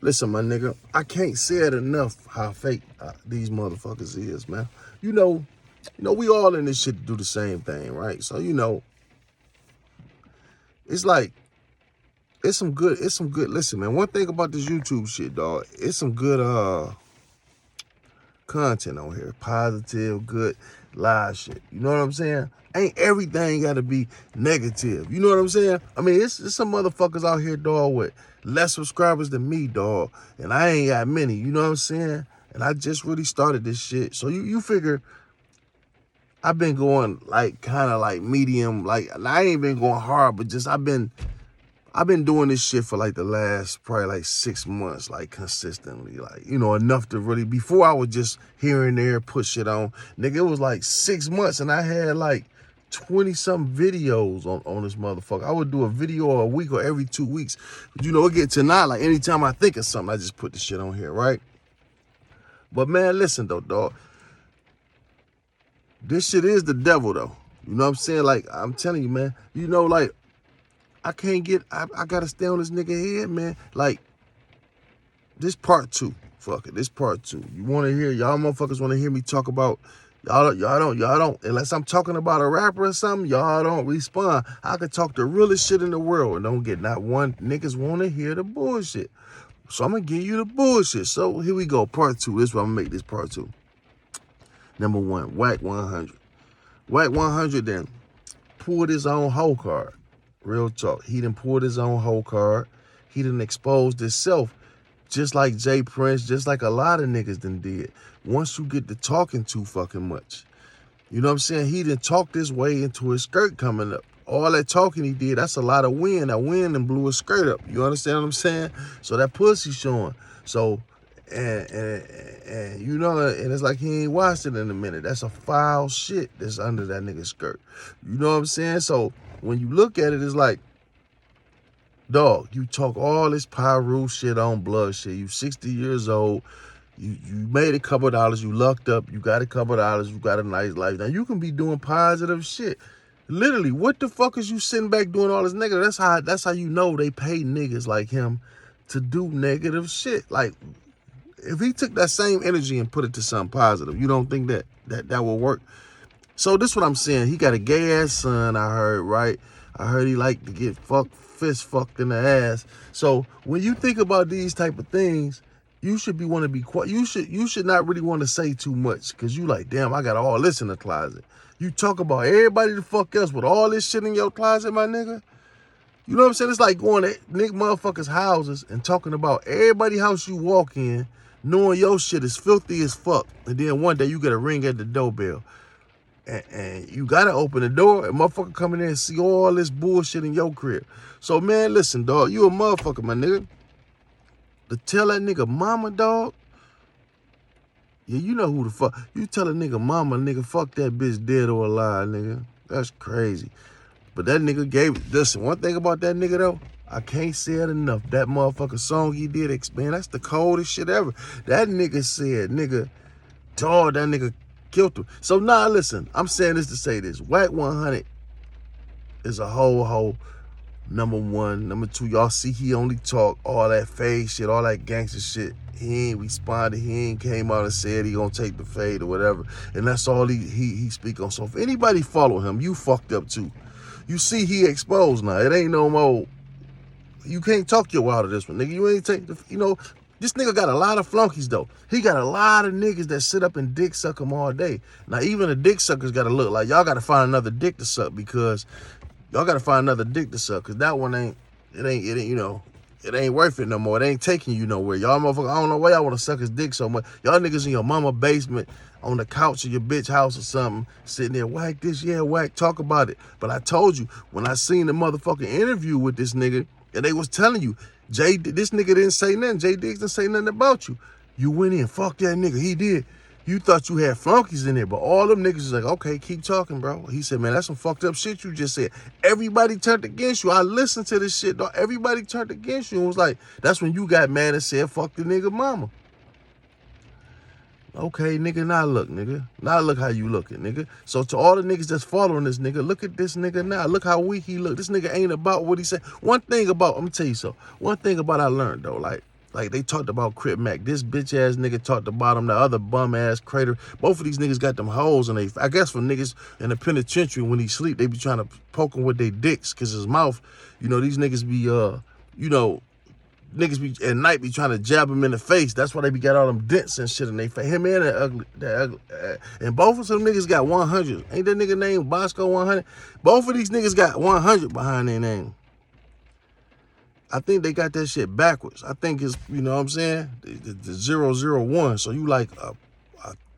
Listen, my nigga, I can't say it enough how fake these motherfuckers is, man. You know, we all in this shit to do the same thing, right? So, it's like, it's some good, listen, man, one thing about this YouTube shit, dog, it's some good content on here. Positive, good, live shit. You know what I'm saying? Ain't everything gotta be negative. You know what I'm saying? I mean, it's some motherfuckers out here, dog, with less subscribers than me, dog. And I ain't got many, you know what I'm saying? And I just really started this shit. So you figure I've been going like kind of like medium, like I ain't been going hard, but just I've been doing this shit for like the last probably like 6 months, like consistently, like, enough to really, before I was just here and there, put shit on. Nigga, it was like 6 months and I had like 20 something videos on this motherfucker. I would do a video a week or every 2 weeks. But it get to now, like anytime I think of something, I just put the shit on here, right? But man, listen though, dog. This shit is the devil though. You know what I'm saying? Like, I'm telling you, man, like, I can't get, I gotta stay on this nigga head, man. Like, this part 2. Fuck it, this part 2. You wanna hear, y'all motherfuckers wanna hear me talk about, y'all don't, unless I'm talking about a rapper or something, y'all don't respond. I could talk the realest shit in the world and don't get not one. Niggas wanna hear the bullshit. So I'm gonna give you the bullshit. So here we go, part 2. This is what I'm gonna make this part 2. Number 1, Whack 100. Whack 100 then pulled his own hoe card. Real talk. He done pulled his own hoe card. He done exposed himself, just like Jay Prince, just like a lot of niggas done did. Once you get to talking too fucking much. You know what I'm saying? He done talked his way into his skirt coming up. All that talking he did, that's a lot of wind. That wind and blew his skirt up. You understand what I'm saying? So that pussy showing. So, and and it's like he ain't washed it in a minute. That's a foul shit that's under that nigga's skirt. You know what I'm saying? So when you look at it, it's like, dog, you talk all this Pyru shit on blood shit. You 60 years old. You made a couple of dollars. You lucked up. You got a couple of dollars. You got a nice life. Now you can be doing positive shit. Literally, what the fuck is you sitting back doing all this negative? That's how you know they pay niggas like him to do negative shit. Like, if he took that same energy and put it to something positive, you don't think that will work? So this is what I'm saying. He got a gay ass son, I heard, right? I heard he like to get fist fucked in the ass. So when you think about these type of things, you should want to be quiet. You should not really want to say too much, because you like, damn, I got all this in the closet. You talk about everybody the fuck else with all this shit in your closet, my nigga. You know what I'm saying? It's like going to nigga motherfuckers' houses and talking about everybody house you walk in, knowing your shit is filthy as fuck. And then one day you get a ring at the doorbell. And you gotta open the door and motherfucker come in there and see all this bullshit in your crib. So man, listen, dog, you a motherfucker, my nigga. To tell that nigga mama, dog, yeah, you know who the fuck. You tell a nigga mama, nigga, fuck that bitch dead or alive, nigga. That's crazy. But that nigga listen, one thing about that nigga though, I can't say it enough. That motherfucker song he did, man, that's the coldest shit ever. That nigga said, nigga, dog, that nigga killed him. So now listen, I'm saying this to say this. Whack 100 is a whole number 1. Number 2, y'all see he only talk all that fade shit, all that gangster shit. He ain't responded. He ain't came out and said he gonna take the fade or whatever. And that's all he speak on. So if anybody follow him, you fucked up too. You see he exposed now. It ain't no more. You can't talk your way out of this one, nigga. You ain't take the, this nigga got a lot of flunkies though. He got a lot of niggas that sit up and dick suck him all day. Now even the dick suckers gotta look like y'all gotta find another dick to suck, because y'all gotta find another dick to suck, because that one ain't it ain't worth it no more. It ain't taking you nowhere. Y'all motherfucker, I don't know why y'all want to suck his dick so much. Y'all niggas in your mama basement on the couch of your bitch house or something, sitting there, whack this, yeah, whack, talk about it. But I told you, when I seen the motherfucking interview with this nigga, and they was telling you, this nigga didn't say nothing. Jay Diggs didn't say nothing about you. You went in, fuck that nigga, he did. You thought you had flunkies in there, but all them niggas was like, okay, keep talking, bro. He said, man, that's some fucked up shit you just said. Everybody turned against you. I listened to this shit, dog. Everybody turned against you. And was like, that's when you got mad and said, fuck the nigga mama. Okay, nigga, now look, nigga. Now look how you looking, nigga. So to all the niggas that's following this nigga, look at this nigga now. Look how weak he look. This nigga ain't about what he said. I'm gonna tell you so. One thing about I learned, though, like, Like, they talked about Crip Mac. This bitch-ass nigga talked about him, the other bum-ass Crater. Both of these niggas got them holes in they... I guess for niggas in the penitentiary, when he sleep, they be trying to poke him with their dicks, because his mouth, you know, these niggas be, you know, niggas be at night be trying to jab him in the face. That's why they be got all them dents and shit in they face. Him and that ugly. And both of them niggas got 100. Ain't that nigga named Bosco 100? Both of these niggas got 100 behind their name. I think they got that shit backwards. I think it's, you know what I'm saying? The 001. So you like a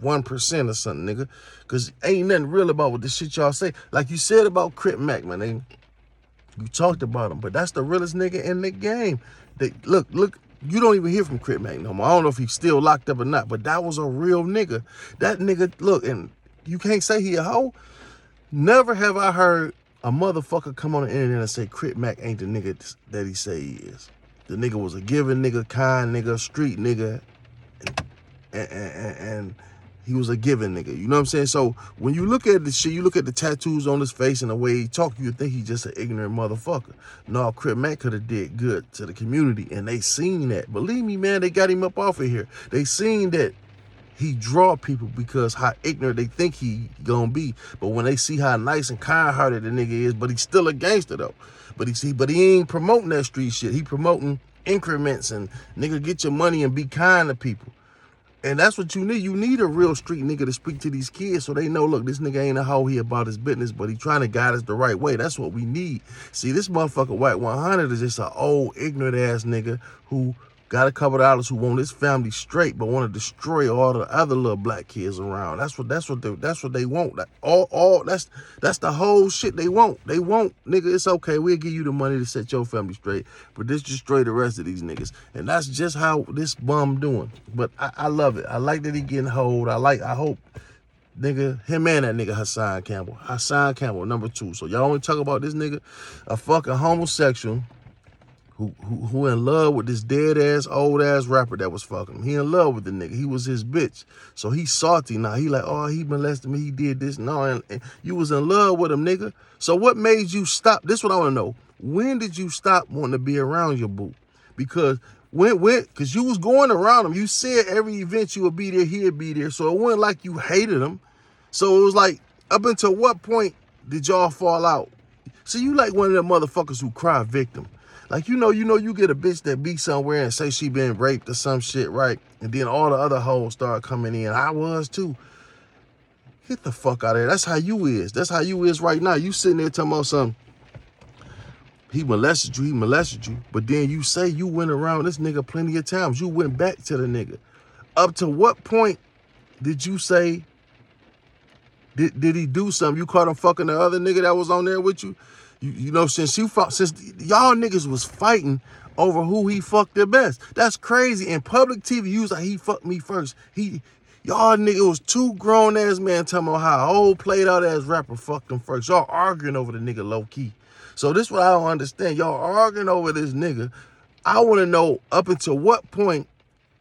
1% or something, nigga. Because ain't nothing real about what the shit y'all say. Like you said about Crip Mac, man. You talked about him, but that's the realest nigga in the game. Look, you don't even hear from Crip Mac no more. I don't know if he's still locked up or not, but that was a real nigga. That nigga, look, and you can't say he a hoe. Never have I heard a motherfucker come on the internet and say Crip Mac ain't the nigga that he say he is. The nigga was a giving nigga, kind nigga, street nigga, and he was a giving nigga. You know what I'm saying? So when you look at the shit, you look at the tattoos on his face and the way he talk, you think he's just an ignorant motherfucker. No, Crip Mac could have did good to the community, and they seen that. Believe me, man, they got him up off of here. They seen that he draw people because how ignorant they think he gonna be. But when they see how nice and kind-hearted the nigga is, but he's still a gangster though. But he ain't promoting that street shit. He promoting increments and nigga get your money and be kind to people. And that's what you need. You need a real street nigga to speak to these kids so they know, look, this nigga ain't a hoe, he about his business, but he trying to guide us the right way. That's what we need. See, this motherfucker White 100 is just an old, ignorant ass nigga who got a couple of dollars, who want his family straight, but want to destroy all the other little black kids around. That's what they want. That's the whole shit they want. They want, nigga, it's okay, we'll give you the money to set your family straight, but just destroy the rest of these niggas. And that's just how this bum doing. But I love it. I like that he getting hold. I hope, nigga, him and that nigga Hassan Campbell, number 2. So y'all only talk about this nigga, a fucking homosexual, who in love with this dead-ass, old-ass rapper that was fucking him. He in love with the nigga. He was his bitch. So he salty now. He like, oh, he molested me. He did this. No, and you was in love with him, nigga. So what made you stop? This is what I want to know. When did you stop wanting to be around your boo? Because because you was going around him. You said every event you would be there, he'd be there. So it wasn't like you hated him. So it was like, up until what point did y'all fall out? So you like one of them motherfuckers who cry victim. Like, you know, you get a bitch that be somewhere and say she been raped or some shit, right? And then all the other hoes start coming in. I was too. Get the fuck out of there. That's how you is. That's how you is right now. You sitting there talking about something. He molested you. But then you say you went around this nigga plenty of times. You went back to the nigga. Up to what point did you say, did he do something? You caught him fucking the other nigga that was on there with you? You know, since y'all niggas was fighting over who he fucked the best. That's crazy. In public TV, you was like, he fucked me first. Y'all nigga was 2 grown ass men talking about how an old played out ass rapper fucked him first. Y'all arguing over the nigga low key. So this is what I don't understand. Y'all arguing over this nigga. I want to know, up until what point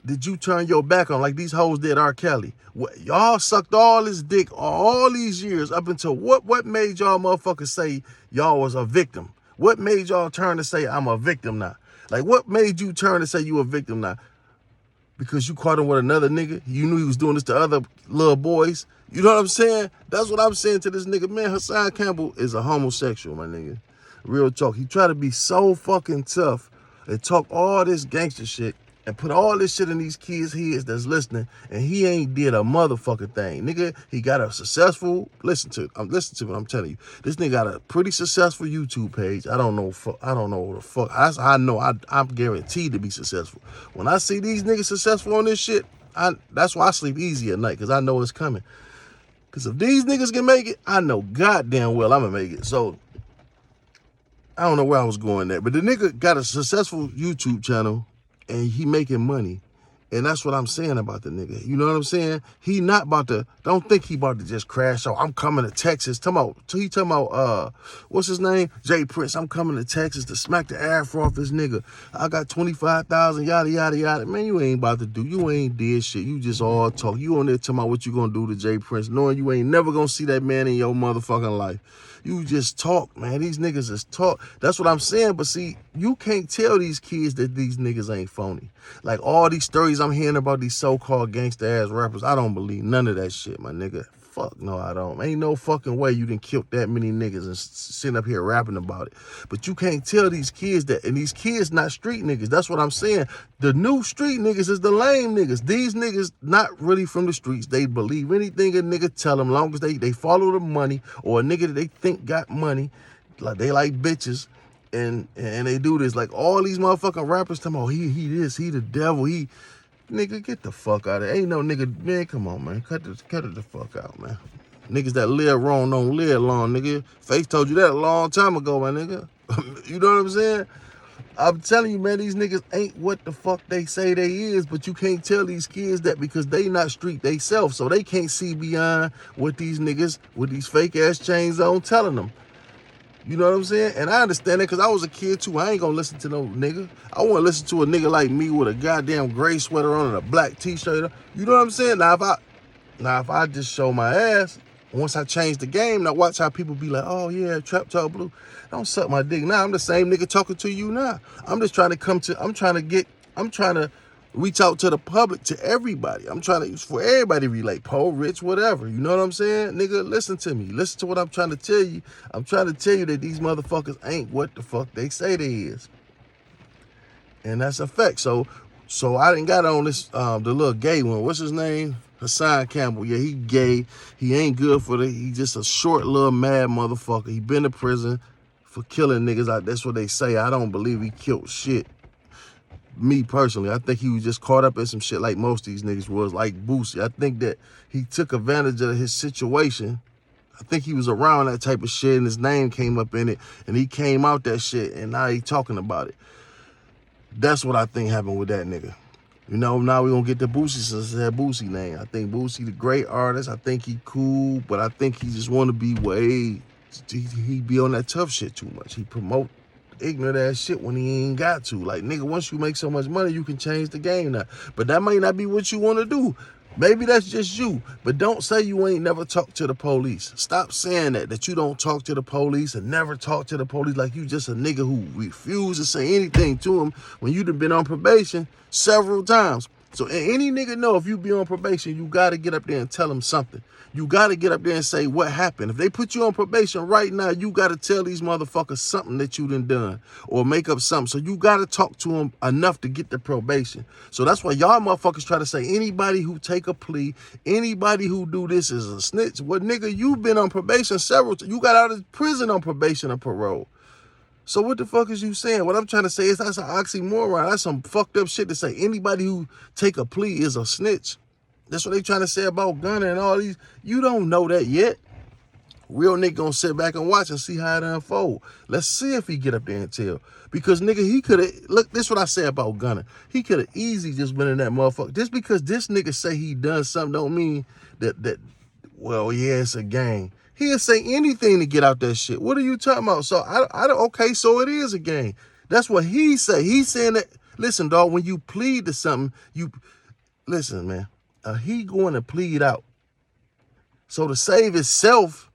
did you turn your back on, like these hoes did R. Kelly? Y'all sucked all his dick all these years, up until what made y'all motherfuckers say y'all was a victim? What made y'all turn to say I'm a victim now? Like, what made you turn to say you a victim now? Because you caught him with another nigga? You knew he was doing this to other little boys? You know what I'm saying? That's what I'm saying to this nigga. Man, Hassan Campbell is a homosexual, my nigga. Real talk. He tried to be so fucking tough and talk all this gangster shit and put all this shit in these kids' heads that's listening, and he ain't did a motherfucking thing. Nigga, he got a successful, listen to what I'm telling you. This nigga got a pretty successful YouTube page. I don't know what the fuck. I know I'm guaranteed to be successful. When I see these niggas successful on this shit, that's why I sleep easy at night, because I know it's coming. Because if these niggas can make it, I know goddamn well I'm going to make it. So, I don't know where I was going there, but the nigga got a successful YouTube channel, and he making money. And that's what I'm saying about the nigga. You know what I'm saying? He not about to, don't think he about to just crash out. I'm coming to Texas. He talking about, what's his name? Jay Prince. I'm coming to Texas to smack the afro off this nigga. I got 25,000, yada, yada, yada. Man, you ain't about to do, you ain't did shit. You just all talk. You on there talking about what you gonna do to Jay Prince, knowing you ain't never gonna see that man in your motherfucking life. You just talk, man. These niggas is talk. That's what I'm saying. But see, you can't tell these kids that these niggas ain't phony. Like all these stories I'm hearing about these so-called gangster ass rappers, I don't believe none of that shit, my nigga. Fuck no, I don't. Ain't no fucking way you done killed that many niggas and sitting up here rapping about it. But you can't tell these kids that, and these kids not street niggas. That's what I'm saying. The new street niggas is the lame niggas. These niggas not really from the streets. They believe anything a nigga tell them, long as they follow the money, or a nigga that they think got money, like they like bitches, and they do this. Like all these motherfucking rappers talking about he this, he the devil, he. Nigga, get the fuck out of it. Ain't no nigga, man, come on, man. Cut it the fuck out, man. Niggas that live wrong don't live long, nigga. Face told you that a long time ago, my nigga. You know what I'm saying? I'm telling you, man, these niggas ain't what the fuck they say they is, but you can't tell these kids that because they not street they self, so they can't see beyond what these niggas with these fake ass chains on telling them. You know what I'm saying? And I understand that because I was a kid too. I ain't gonna listen to no nigga. I want to listen to a nigga like me with a goddamn gray sweater on and a black t-shirt. You know what I'm saying? Now if I just show my ass, once I change the game, now watch how people be like, oh yeah, Trap Talk Blue. Don't suck my dick. Now I'm the same nigga talking to you now. I'm just trying to reach out to the public, to everybody. I'm trying to, for everybody to relate, poor, rich, whatever. You know what I'm saying? Nigga, listen to me. Listen to what I'm trying to tell you. I'm trying to tell you that these motherfuckers ain't what the fuck they say they is. And that's a fact. So I done got on this, the little gay one. What's his name? Hassan Campbell. Yeah, he gay. He ain't good for he just a short little mad motherfucker. He been to prison for killing niggas. That's what they say. I don't believe he killed shit. Me personally, I think he was just caught up in some shit like most of these niggas was, like Boosie. I think that he took advantage of his situation. I think he was around that type of shit and his name came up in it and he came out that shit and now he talking about it. That's what I think happened with that nigga. You know, now we gonna get to Boosie since it's that Boosie name. I think Boosie the great artist. I think he cool, but I think he just want to be way, he be on that tough shit too much. He promote ignorant ass shit when he ain't got to. Like, nigga, once you make so much money, you can change the game now. But that might not be what you want to do. Maybe that's just you. But don't say you ain't never talked to the police. Stop saying that you don't talk to the police and never talk to the police like you just a nigga who refused to say anything to them when you done been on probation several times. So any nigga know if you be on probation, you got to get up there and tell them something. You got to get up there and say what happened. If they put you on probation right now, you got to tell these motherfuckers something that you done or make up something. So you got to talk to them enough to get the probation. So that's why y'all motherfuckers try to say anybody who take a plea, anybody who do this is a snitch. Well, nigga, you been on probation several times. You got out of prison on probation or parole. So what the fuck is you saying? What I'm trying to say is that's an oxymoron. That's some fucked up shit to say. Anybody who take a plea is a snitch. That's what they trying to say about Gunna and all these. You don't know that yet. Real nigga gonna sit back and watch and see how it unfold. Let's see if he get up there and tell. Because nigga, he could have, look, this is what I say about Gunna. He could have easily just been in that motherfucker. Just because this nigga say he done something don't mean that well, yeah, it's a gang. He'll say anything to get out that shit. What are you talking about? So I don't, okay, so it is a gang. That's what he say. He's saying that, listen, dog, when you plead to something, listen, man, he going to plead out. So to save himself,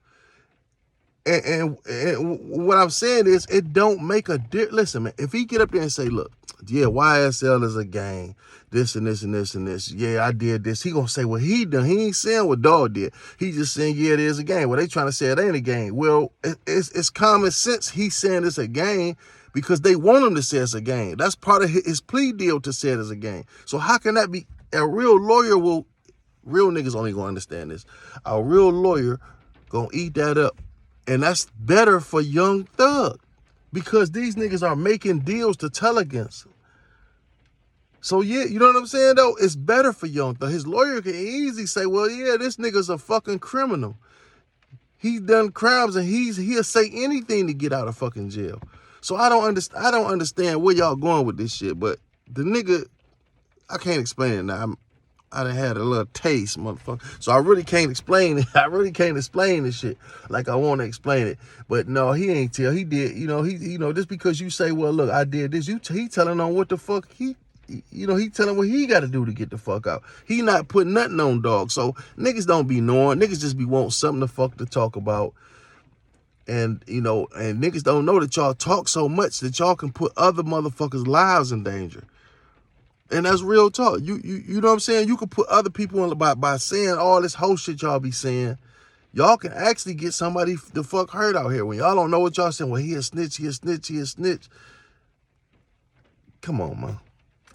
and what I'm saying is, it don't make a difference. Listen, man, if he get up there and say, look, yeah, YSL is a gang, this and this and this and this. Yeah, I did this. He gonna say what he done. He ain't saying what dog did. He just saying, yeah, it is a gang. Well, they trying to say it ain't a gang. Well, it's common sense. He's saying it's a gang because they want him to say it's a gang. That's part of his plea deal to say it as a gang. So how can that be? A real lawyer will, real niggas only gonna understand this. A real lawyer gonna eat that up. And that's better for Young Thug because these niggas are making deals to tell against him. So yeah, you know what I'm saying though? It's better for Young Thug. His lawyer can easily say, well, yeah, this nigga's a fucking criminal. He's done crimes and he'll say anything to get out of fucking jail. So I don't understand where y'all going with this shit, but the nigga, I can't explain it now. I done had a little taste, motherfucker. So I really can't explain it. I really can't explain this shit like I want to explain it. But no, he ain't tell. He did, just because you say, well, look, I did this, he telling on what the fuck he telling what he got to do to get the fuck out. He not putting nothing on dog. So niggas don't be knowing. Niggas just be wanting something to fuck to talk about. And, you know, and niggas don't know that y'all talk so much that y'all can put other motherfuckers' lives in danger. And that's real talk. You know what I'm saying? You can put other people in by saying all this whole shit y'all be saying. Y'all can actually get somebody the fuck hurt out here. When y'all don't know what y'all saying, well, he a snitch, he a snitch, he a snitch. Come on, man.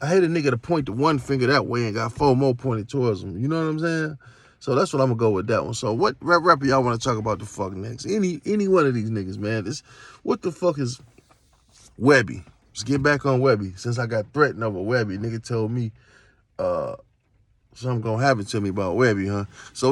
I hate a nigga to point the one finger that way and got 4 more pointed towards him. You know what I'm saying? So that's what I'm gonna go with that one. So what rapper y'all want to talk about the fuck next? Any one of these niggas, man. What the fuck is Webby? Let's get back on Webby. Since I got threatened over Webby, nigga told me something gonna happen to me about Webby, huh? So